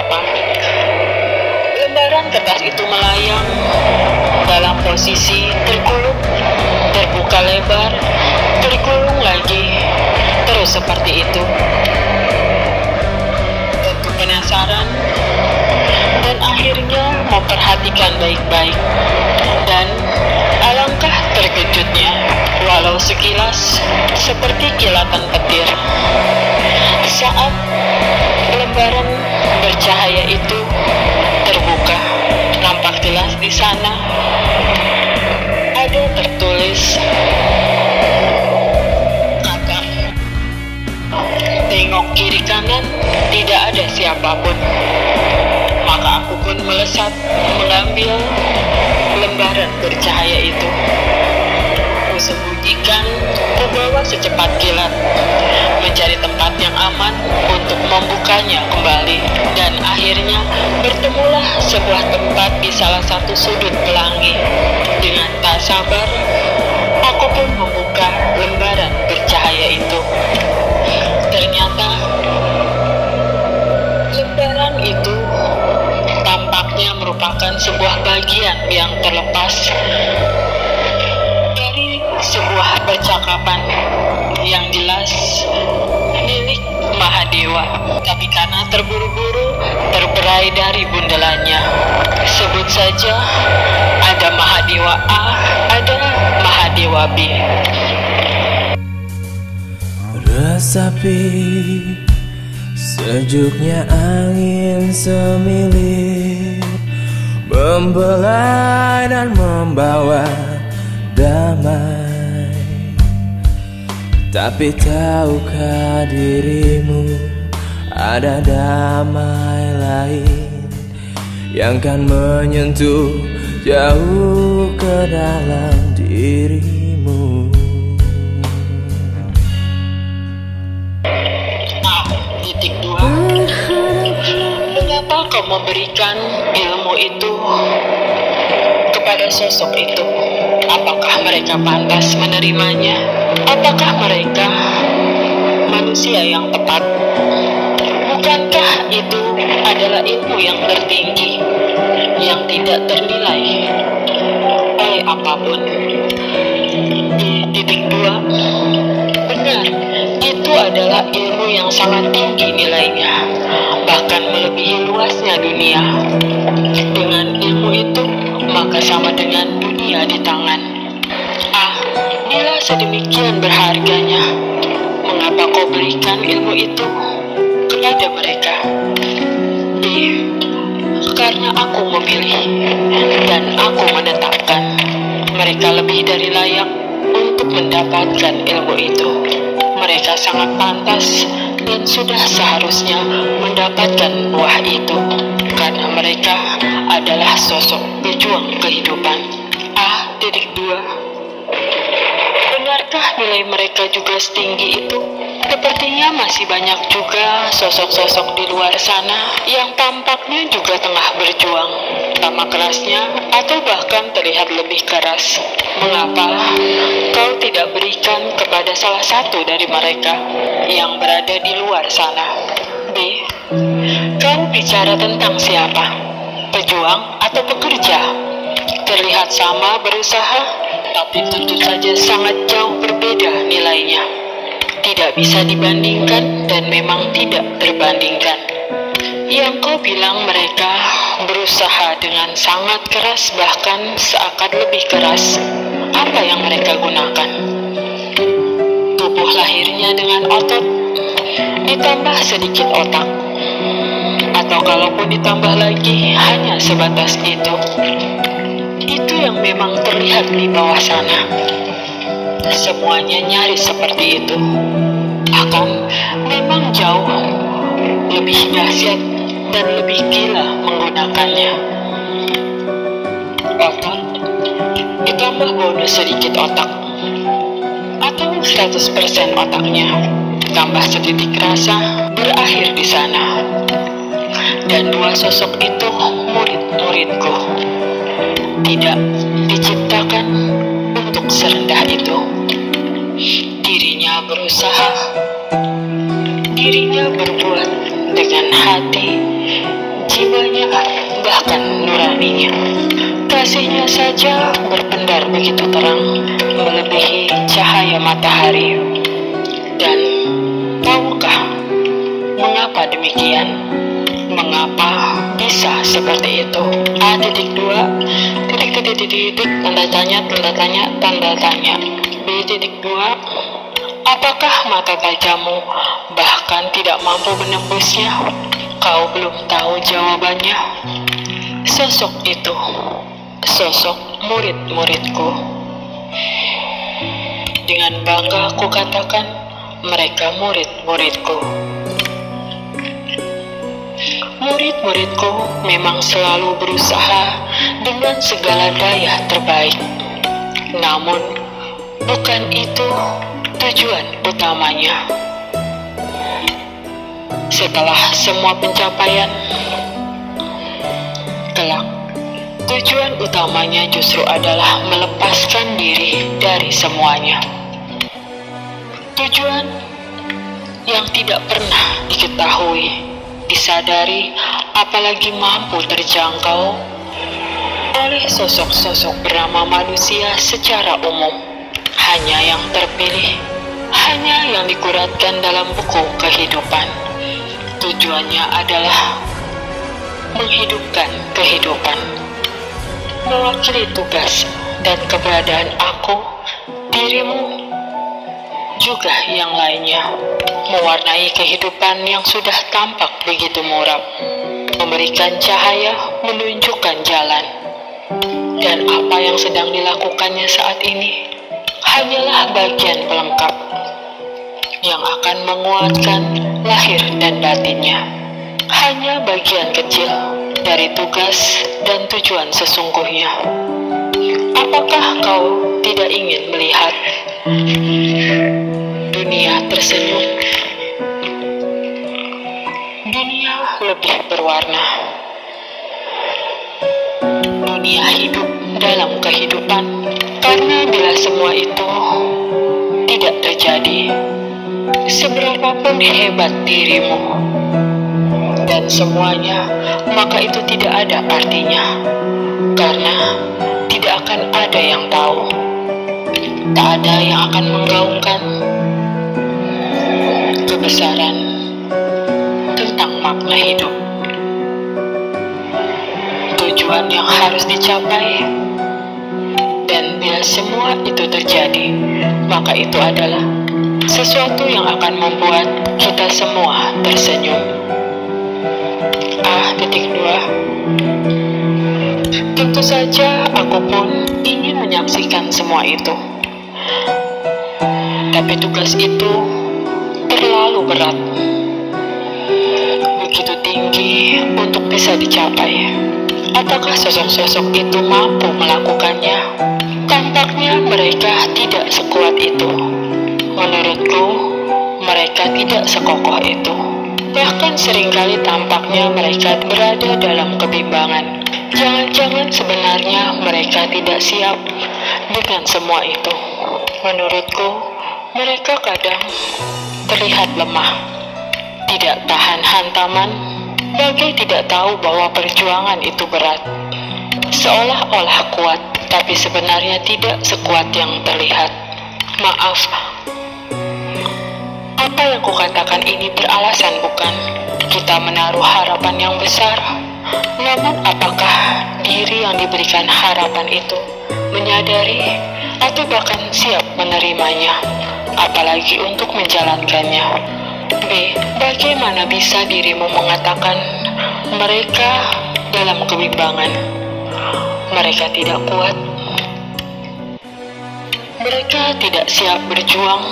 apa-apa. Lembaran kertas itu melayang dalam posisi terkuluk, terbuka lebar, terkulung lagi, terus seperti itu. Tentu penasaran dan akhirnya memperhatikan baik-baik. Dan alangkah terkejutnya, walau sekilas seperti kilatan petir, saat lembaran bercahaya itu terbuka, nampak jelas di sana ada tertulis kata, "Tengok kiri kanan, tidak ada siapapun." Maka aku pun melesat mengambil lembaran bercahaya itu. Kusembunyikan, kubawa secepat kilat, mencari tempat yang aman untuk membukanya kembali. Dan akhirnya bertemulah sebuah tempat di salah satu sudut pelangi. Dengan tak sabar, aku pun membuka lembaran bercahaya itu. Ternyata lembaran itu tampaknya merupakan sebuah bagian yang terlepas dari sebuah percakapan yang jelas milik Mahadewa. Tapi karena terburu-buru, terberai dari bundelannya. Sebut saja ada Mahadewa A, ada Mahadewa B. Resapi sejuknya angin semilir, membelai dan membawa damai. Tapi tahukah dirimu ada damai lain yang kan menyentuh jauh ke dalam dirimu? Titik 2. Mengapa kau memberikan ilmu itu kepada sosok itu? Apakah mereka pantas menerimanya? Apakah mereka manusia yang tepat? Bukankah itu adalah ilmu yang tertinggi, yang tidak ternilai oleh apapun? Di titik 2, benar, itu adalah ilmu yang sangat tinggi nilainya, bahkan melebihi luasnya dunia. Dengan ilmu itu, maka sama dengan dunia di tangan. Bila sedemikian berharganya, mengapa kau berikan ilmu itu kepada mereka? Karena aku memilih dan aku menetapkan mereka lebih dari layak untuk mendapatkan ilmu itu. Mereka sangat pantas dan sudah seharusnya mendapatkan buah itu, karena mereka adalah sosok pejuang kehidupan. Titik 2. Benarkah nilai mereka juga setinggi itu? Sepertinya masih banyak juga sosok-sosok di luar sana yang tampaknya juga tengah berjuang, sama kerasnya atau bahkan terlihat lebih keras. Mengapa kau tidak berikan kepada salah satu dari mereka yang berada di luar sana? B. Kau bicara tentang siapa? Pejuang atau pekerja? Terlihat sama berusaha, tapi tentu saja sangat jauh berbeda nilainya. Tidak bisa dibandingkan dan memang tidak terbandingkan. Yang kau bilang mereka berusaha dengan sangat keras, bahkan seakan lebih keras. Apa yang mereka gunakan? Tubuh lahirnya dengan otot, ditambah sedikit otak. Atau kalaupun ditambah lagi, hanya sebatas itu. Itu yang memang terlihat di bawah sana. Semuanya nyaris seperti itu. Bahkan memang jauh lebih dahsyat dan lebih gila menggunakannya. Otot ditambah bonus sedikit otak, atau 100% otaknya tambah setitik rasa berakhir di sana. Dan dua sosok itu murid-muridku, tidak diciptakan untuk serendah itu. Dirinya berusaha, dirinya berbuat dengan hati, menemaninya. Kasihnya saja berpendar begitu terang, melebihi cahaya matahari. Dan tahukah mengapa demikian? Mengapa bisa seperti itu? Tanda tanya. B.2. Apakah mata tajammu bahkan tidak mampu menembusnya? Kau belum tahu jawabannya. Sosok itu, sosok murid-muridku. Dengan bangga aku katakan, mereka murid-muridku. Murid-muridku memang selalu berusaha dengan segala daya terbaik. Namun, bukan itu tujuan utamanya. Setelah semua pencapaian, kelak, tujuan utamanya justru adalah melepaskan diri dari semuanya. Tujuan yang tidak pernah diketahui, disadari, apalagi mampu terjangkau oleh sosok-sosok bernama manusia secara umum. Hanya yang terpilih, hanya yang dikuratkan dalam buku kehidupan. Tujuannya adalah menghidupkan kehidupan, mewakili tugas dan keberadaan aku, dirimu, juga yang lainnya, mewarnai kehidupan yang sudah tampak begitu muram, memberikan cahaya, menunjukkan jalan. Dan apa yang sedang dilakukannya saat ini hanyalah bagian pelengkap yang akan menguatkan lahir dan batinnya. Hanya bagian kecil dari tugas dan tujuan sesungguhnya. Apakah kau tidak ingin melihat dunia tersenyum? Dunia lebih berwarna. Dunia hidup dalam kehidupan. Karena bila semua itu tidak terjadi, seberapapun hebat dirimu dan semuanya, maka itu tidak ada artinya. Karena tidak akan ada yang tahu. Tak ada yang akan menggaungkan kebesaran tentang makna hidup. Tujuan yang harus dicapai. Dan bila semua itu terjadi, maka itu adalah sesuatu yang akan membuat kita semua tersenyum. A.2. Tentu saja aku pun ingin menyaksikan semua itu. Tapi tugas itu terlalu berat, begitu tinggi untuk bisa dicapai. Apakah sosok-sosok itu mampu melakukannya? Tampaknya mereka tidak sekuat itu. Menurutku, mereka tidak sekokoh itu. Bahkan seringkali tampaknya mereka berada dalam kebimbangan. Jangan-jangan sebenarnya mereka tidak siap dengan semua itu. Menurutku, mereka kadang terlihat lemah, tidak tahan hantaman, bagai tidak tahu bahwa perjuangan itu berat. Seolah-olah kuat, tapi sebenarnya tidak sekuat yang terlihat. Maaf, apa yang kukatakan ini beralasan bukan? Kita menaruh harapan yang besar. Namun apakah diri yang diberikan harapan itu menyadari atau bahkan siap menerimanya, apalagi untuk menjalankannya? B. Bagaimana bisa dirimu mengatakan mereka dalam kebimbangan? Mereka tidak kuat. Mereka tidak siap berjuang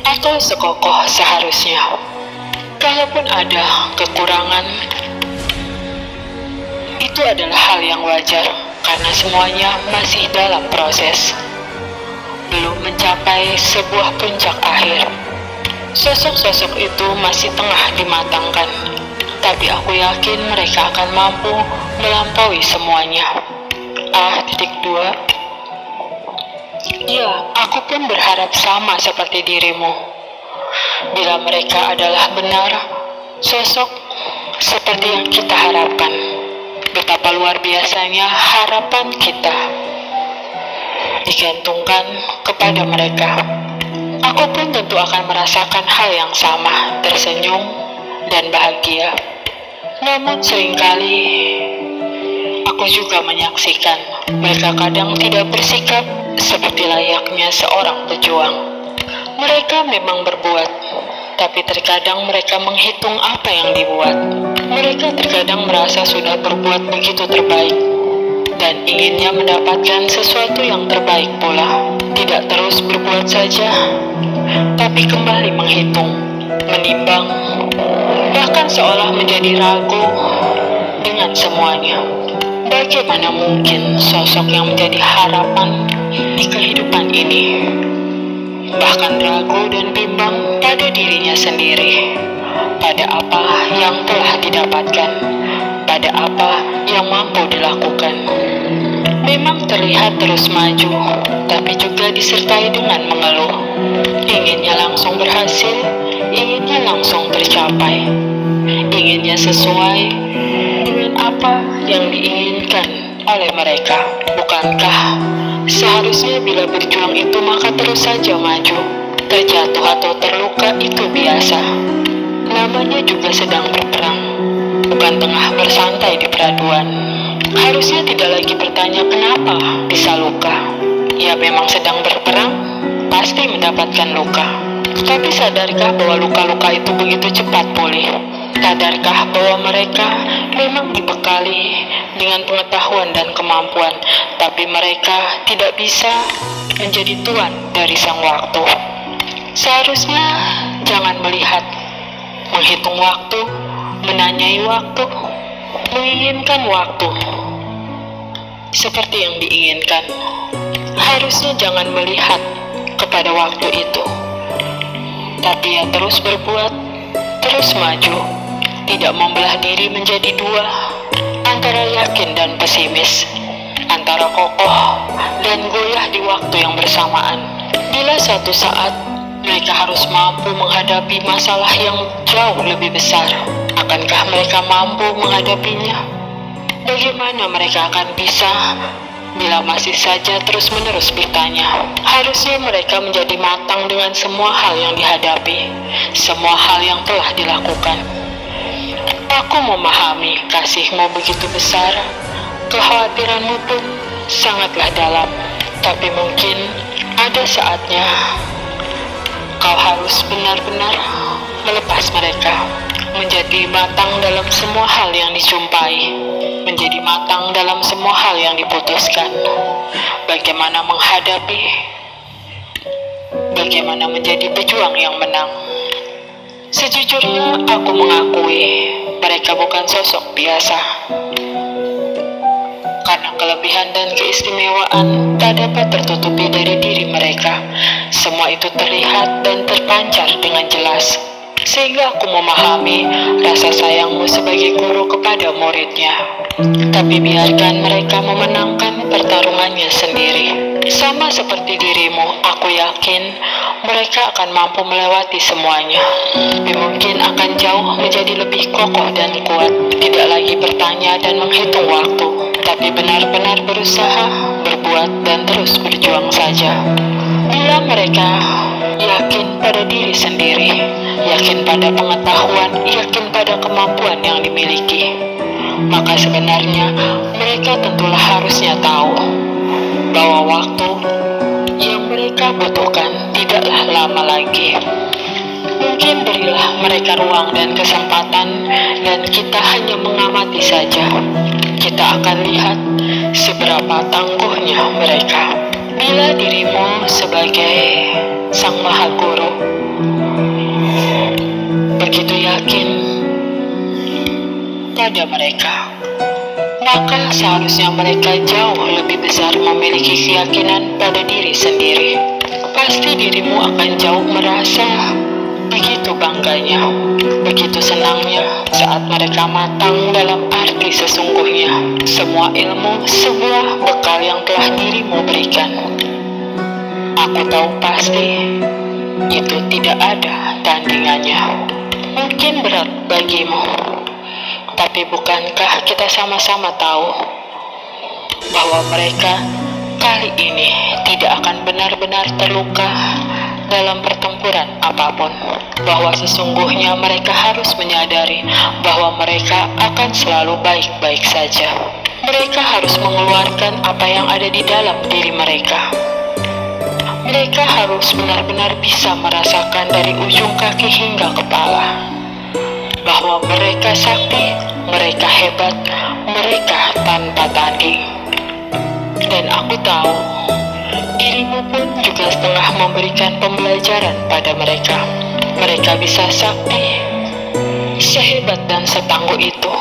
atau sekokoh seharusnya. Kalaupun ada kekurangan, itu adalah hal yang wajar karena semuanya masih dalam proses, belum mencapai sebuah puncak akhir. Sosok-sosok itu masih tengah dimatangkan, tapi aku yakin mereka akan mampu melampaui semuanya. A.2. Ya, aku pun berharap sama seperti dirimu. Bila mereka adalah benar, sosok seperti yang kita harapkan, betapa luar biasanya harapan kita digantungkan kepada mereka. Aku pun tentu akan merasakan hal yang sama, tersenyum dan bahagia. Namun seringkali aku juga menyaksikan mereka kadang tidak bersikap seperti layaknya seorang pejuang. Mereka memang berbuat, tapi terkadang mereka menghitung apa yang dibuat. Mereka terkadang merasa sudah berbuat begitu terbaik dan inginnya mendapatkan sesuatu yang terbaik pula. Tidak terus berbuat saja, tapi kembali menghitung, menimbang, bahkan seolah menjadi ragu dengan semuanya. Bagaimana mungkin sosok yang menjadi harapan di kehidupan ini bahkan ragu dan bimbang pada dirinya sendiri, pada apa yang telah didapatkan, pada apa yang mampu dilakukan. Memang terlihat terus maju, tapi juga disertai dengan mengeluh. Inginnya langsung berhasil, inginnya langsung tercapai, inginnya sesuai dengan apa yang diinginkan oleh mereka. Bukankah seharusnya bila berjuang itu maka terus saja maju? Terjatuh atau terluka itu biasa. Namanya juga sedang berperang, bukan tengah bersantai di peraduan. Harusnya tidak lagi bertanya kenapa bisa luka. Ya memang sedang berperang, pasti mendapatkan luka. Tapi sadarkah bahwa luka-luka itu begitu cepat pulih? Sadarkah bahwa mereka memang dibekali dengan pengetahuan dan kemampuan, tapi mereka tidak bisa menjadi tuan dari sang waktu? Seharusnya jangan melihat, menghitung waktu, menanyai waktu, menginginkan waktu seperti yang diinginkan. Harusnya jangan melihat kepada waktu itu, tapi ya terus berbuat, terus maju, tidak membelah diri menjadi dua, antara yakin dan pesimis, antara kokoh dan goyah di waktu yang bersamaan. Bila suatu saat mereka harus mampu menghadapi masalah yang jauh lebih besar, akankah mereka mampu menghadapinya? Bagaimana mereka akan bisa bila masih saja terus-menerus bertanya? Harusnya mereka menjadi matang dengan semua hal yang dihadapi, semua hal yang telah dilakukan. Aku memahami kasihmu begitu besar, kekhawatiranmu pun sangatlah dalam, tapi mungkin ada saatnya kau harus benar-benar melepas mereka, menjadi matang dalam semua hal yang dijumpai, menjadi matang dalam semua hal yang diputuskan. Bagaimana menghadapi, bagaimana menjadi pejuang yang menang. Sejujurnya aku mengakui mereka bukan sosok biasa, karena kelebihan dan keistimewaan tak dapat tertutupi dari diri mereka. Semua itu terlihat dan terpancar dengan jelas, sehingga aku memahami rasa sayangmu sebagai guru kepada muridnya. Tapi biarkan mereka memenangkan pertarungannya sendiri. Sama seperti dirimu, aku yakin mereka akan mampu melewati semuanya. Tapi mungkin akan jauh menjadi lebih kokoh dan kuat. Tidak lagi bertanya dan menghitung waktu, tapi benar-benar berusaha, berbuat, dan terus berjuang saja. Bila mereka yakin pada diri sendiri, yakin pada pengetahuan, yakin pada kemampuan yang dimiliki, maka sebenarnya mereka tentulah harusnya tahu bahwa waktu yang mereka butuhkan tidaklah lama lagi. Mungkin berilah mereka ruang dan kesempatan, dan kita hanya mengamati saja. Kita akan lihat seberapa tangguhnya mereka. Bila dirimu sebagai Sang Maha Guru begitu yakin pada mereka, maka seharusnya mereka jauh lebih besar memiliki keyakinan pada diri sendiri. Pasti dirimu akan jauh merasa begitu bangganya, begitu senangnya saat mereka matang dalam arti sesungguhnya. Semua ilmu, semua bekal yang telah dirimu berikan, aku tahu pasti itu tidak ada tandingannya. Mungkin berat bagimu, Tapi bukankah kita sama-sama tahu bahwa mereka kali ini tidak akan benar-benar terluka dalam pertempuran apapun, bahwa sesungguhnya mereka harus menyadari bahwa mereka akan selalu baik-baik saja. Mereka harus mengeluarkan apa yang ada di dalam diri mereka. Mereka harus benar-benar bisa merasakan dari ujung kaki hingga kepala bahwa mereka sakti, mereka hebat, mereka tanpa tanding. Dan aku tahu dirimu pun juga setengah memberikan pembelajaran pada mereka. Mereka bisa sakti, sehebat dan setangguh itu,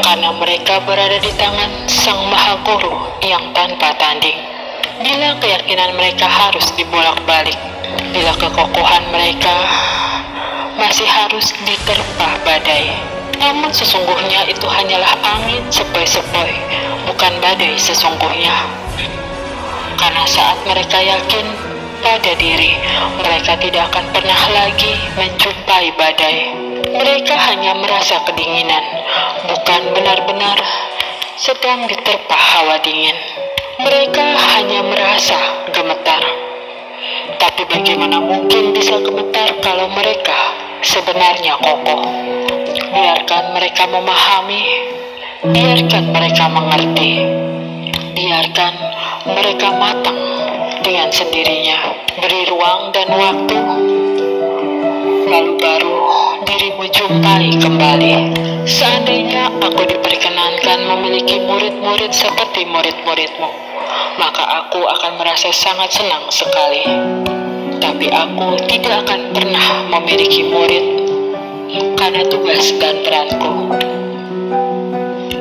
karena mereka berada di tangan Sang Maha Guru yang tanpa tanding. Bila keyakinan mereka harus dibolak-balik, bila kekokohan mereka masih harus diterpa badai, namun sesungguhnya itu hanyalah angin sepoi-sepoi, bukan badai sesungguhnya. Karena saat mereka yakin pada diri, mereka tidak akan pernah lagi menjumpai badai. Mereka hanya merasa kedinginan, bukan benar-benar sedang diterpa hawa dingin. Mereka hanya merasa gemetar. Tapi bagaimana mungkin bisa gemetar kalau mereka sebenarnya kokoh? Biarkan mereka memahami, biarkan mereka mengerti, biarkan mereka matang dengan sendirinya. Beri ruang dan waktu, lalu baru dirimu jumpai kembali. Seandainya aku diperkenankan memiliki murid-murid seperti murid-muridmu, maka aku akan merasa sangat senang sekali. Tapi aku tidak akan pernah memiliki murid karena tugas dan peranku.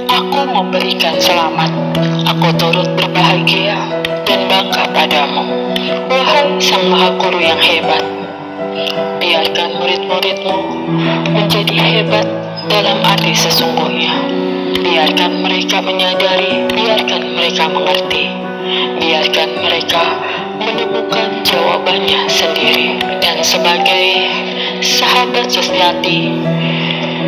Aku memberikan selamat, aku turut berbahagia dan bangga padamu, wahai Sang Maha Guru yang hebat. Biarkan murid-muridmu menjadi hebat dalam arti sesungguhnya. Biarkan mereka menyadari, biarkan mereka mengerti, biarkan mereka menemukan jawabannya sendiri. Dan sebagai sahabat sejati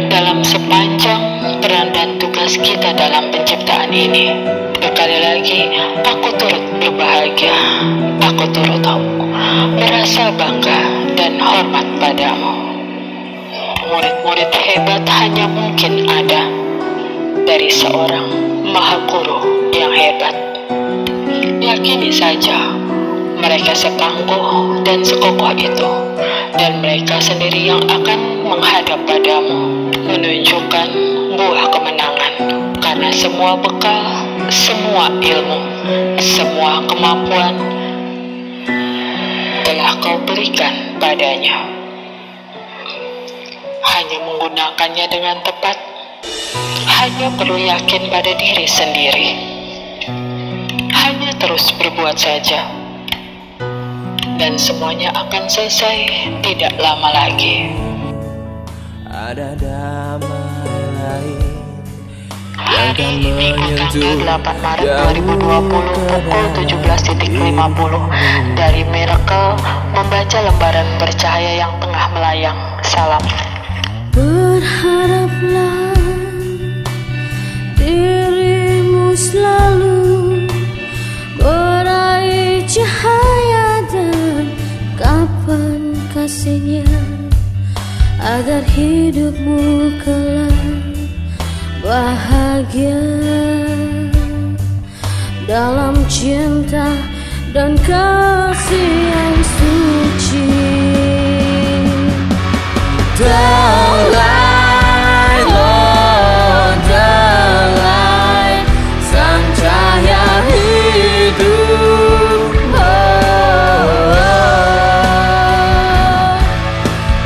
dalam sepanjang peran dan tugas kita dalam penciptaan ini, sekali lagi aku turut berbahagia, aku turut merasa bangga dan hormat padamu. Murid-murid hebat hanya mungkin ada dari seorang Maha Guru yang hebat. Yakini saja mereka setangguh dan sekokoh itu, dan mereka sendiri yang akan menghadap padamu, menunjukkan buah kemenangan. Karena semua bekal, semua ilmu, semua kemampuan telah kau berikan padanya. Hanya menggunakannya dengan tepat, hanya perlu yakin pada diri sendiri, hanya terus berbuat saja, dan semuanya akan selesai tidak lama lagi. Ada damai lain yang akan menyentuh 8 Maret 2020 pukul 17.50 dari Miracle membaca lembaran bercahaya yang tengah melayang. Salam. Berharaplah dirimu selalu meraih cahaya dan kapan kasihnya, agar hidupmu kelak bahagia dalam cinta dan kasih yang suci. Dalai Lord, Dalai, sang cahaya hidup.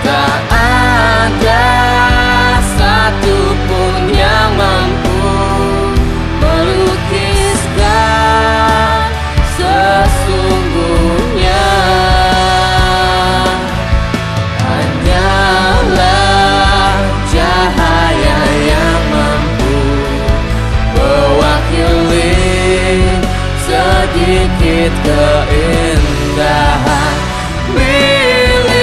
Tak ada satupun yang mampu melukiskan sesungguhnya. Sedikit keindahan miliknya.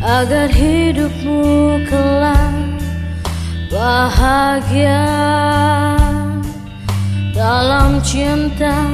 agar hidupmu kelak bahagia dalam cinta